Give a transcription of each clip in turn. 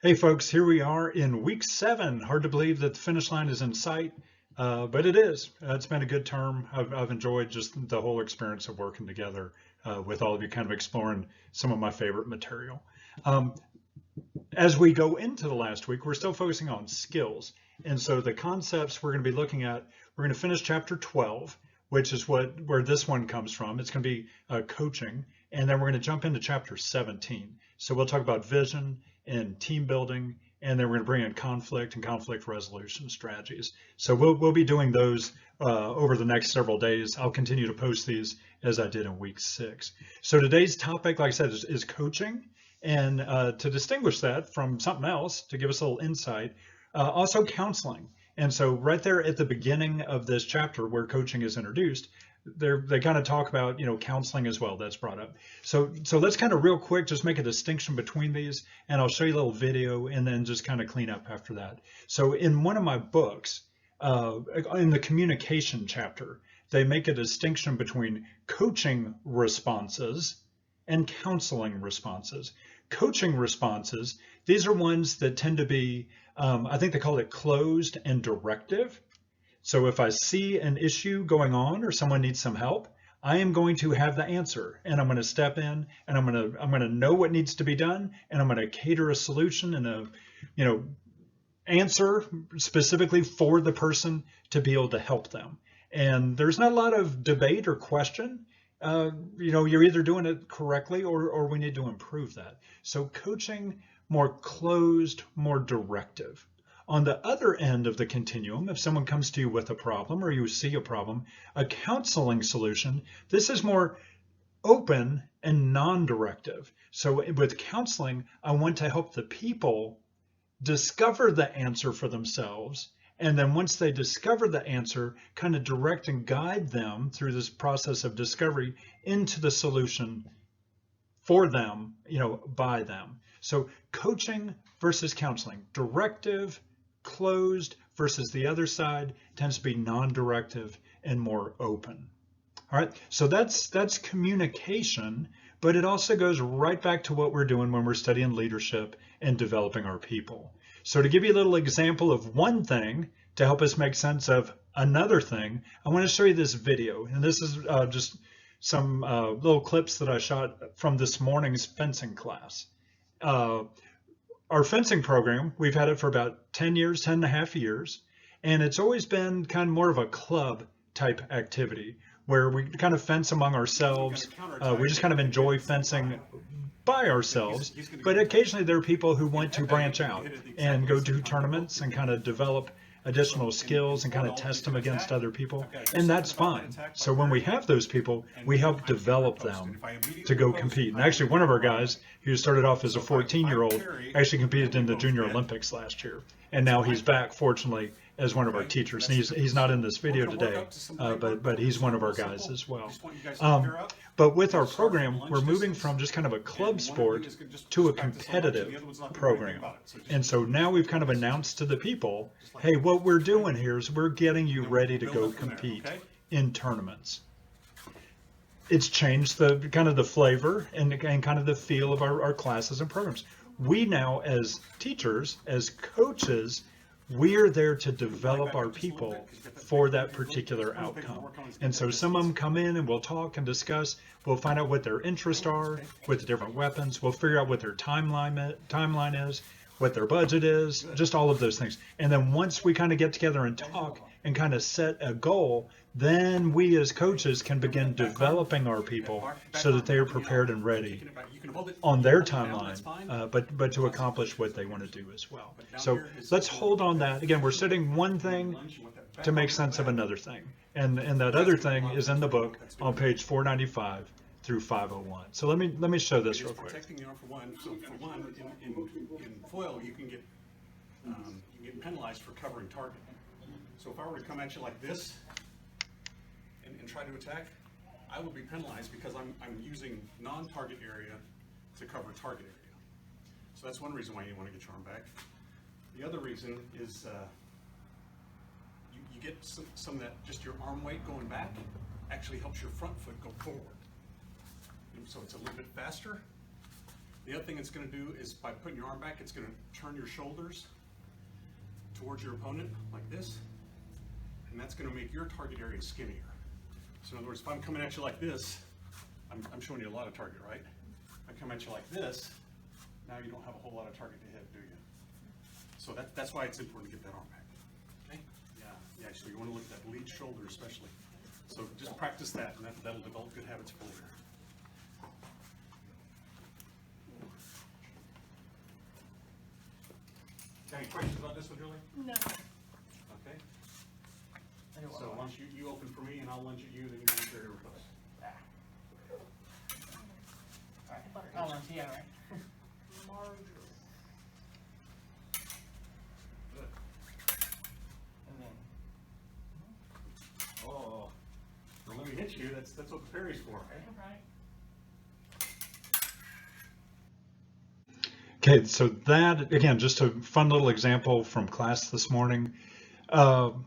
Hey folks, here we are in week 7. Hard to believe that the finish line is in sight, but it is. It's been a good term. I've enjoyed just the whole experience of working together with all of you, kind of exploring some of my favorite material. Um, as we go into the last week, we're still focusing on skills. And so the concepts we're going to be looking at, we're going to finish chapter 12, which is where this one comes from. It's going to be coaching. And then we're going to jump into chapter 17. So we'll talk about vision and team building, and then we're going to bring in conflict and conflict resolution strategies. So we'll be doing those over the next several days. I'll continue to post these as I did in week 6. So today's topic, like I said, is coaching. And to distinguish that from something else, to give us a little insight, also counseling. And so right there at the beginning of this chapter where coaching is introduced, they kind of talk about, counseling as well. That's brought up. So let's kind of real quick just make a distinction between these, and I'll show you a little video and then just kind of clean up after that. So in one of my books, in the communication chapter, they make a distinction between coaching responses and counseling responses. Coaching responses, these are ones that tend to be, I think they call it closed and directive. So if I see an issue going on or someone needs some help, I am going to have the answer, and I'm going to step in, and I'm going to know what needs to be done, and I'm going to cater a solution and a answer specifically for the person to be able to help them. And there's not a lot of debate or question. You're either doing it correctly or we need to improve that. So coaching, more closed, more directive. On the other end of the continuum, if someone comes to you with a problem or you see a problem, a counseling solution, this is more open and non-directive. So with counseling, I want to help the people discover the answer for themselves. And then once they discover the answer, kind of direct and guide them through this process of discovery into the solution for them, by them. So coaching versus counseling, directive, closed, versus the other side tends to be non-directive and more open. All right, so that's communication, but it also goes right back to what we're doing when we're studying leadership and developing our people. So to give you a little example of one thing to help us make sense of another thing, I want to show you this video. And this is just some little clips that I shot from this morning's fencing class. Our fencing program, we've had it for about 10 years, 10 and a half years, and it's always been kind of more of a club type activity where we kind of fence among ourselves. We just kind of enjoy fencing by ourselves, but occasionally there are people who want to branch out and go do tournaments and kind of develop additional skills and kind of test them against other people, and that's fine. So when we have those people, we help develop them to go compete. And actually one of our guys who started off as a 14-year-old actually competed in the Junior Olympics last year, and now he's back, fortunately, as one of our teachers. And he's not in this video today, but he's one of our guys as well. But with our program, we're moving from just kind of a club sport to a competitive program. And so now we've kind of announced to the people, hey, what we're doing here is we're getting you ready to go compete in tournaments. It's changed the kind of the flavor and kind of the feel of our classes and programs. We now, as teachers, as coaches, we're there to develop our people for that particular outcome. And so some of them come in and we'll talk and discuss. We'll find out what their interests are with the different weapons. We'll figure out what their timeline is, what their budget is, just all of those things. And then once we kind of get together and talk and kind of set a goal, then we as coaches can begin developing our people so that they are prepared and ready on their timeline, but to accomplish what they want to do as well. So let's hold on that. Again, we're studying one thing to make sense of another thing. And that other thing is in the book on page 495 through 501. So let me show this real quick. Protecting the arm for one. So for one, in foil, you can get penalized for covering target. So if I were to come at you like this and try to attack, I would be penalized because I'm using non-target area to cover target area. So that's one reason why you want to get your arm back. The other reason is you get some of that, just your arm weight going back actually helps your front foot go forward. And so it's a little bit faster. The other thing it's going to do is by putting your arm back, it's going to turn your shoulders towards your opponent like this, and that's going to make your target area skinnier. So in other words, if I'm coming at you like this, I'm showing you a lot of target, right? If I come at you like this, now you don't have a whole lot of target to hit, do you? So that's why it's important to get that arm back. Okay? Yeah, so you want to look at that lead shoulder especially. So just practice that, and that'll develop good habits for later. Any questions about this one, Julie? No. Okay. So why don't you open for me, and I'll lunge at you, then you can share your close. I'll lunge, yeah, right. Marjorie. Good. And then, Oh, well, let me hit you. That's what the parry's for. right. Okay, so that, again, just a fun little example from class this morning. Tying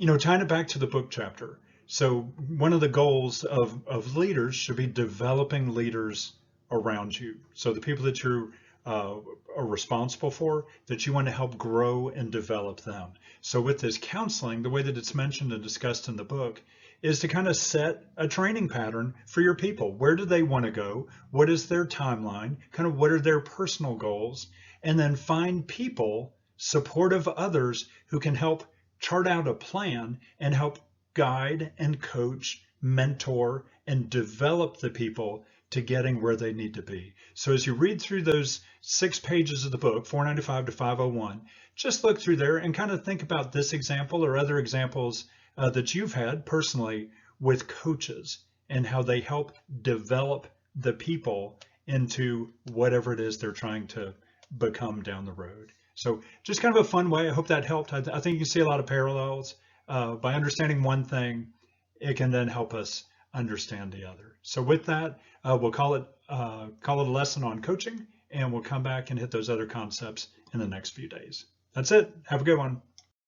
it back to the book chapter. So one of the goals of leaders should be developing leaders around you. So the people that you are responsible for, that you want to help grow and develop them. So with this counseling, the way that it's mentioned and discussed in the book is to kind of set a training pattern for your people. Where do they want to go? What is their timeline? Kind of what are their personal goals? And then find people, supportive others, who can help chart out a plan and help guide and coach, mentor, and develop the people to getting where they need to be. So as you read through those 6 pages of the book, 495 to 501, just look through there and kind of think about this example or other examples that you've had personally with coaches and how they help develop the people into whatever it is they're trying to become down the road. So just kind of a fun way. I hope that helped. I think you can see a lot of parallels. By understanding one thing, it can then help us understand the other. So with that, we'll call it a lesson on coaching, and we'll come back and hit those other concepts in the next few days. That's it. Have a good one.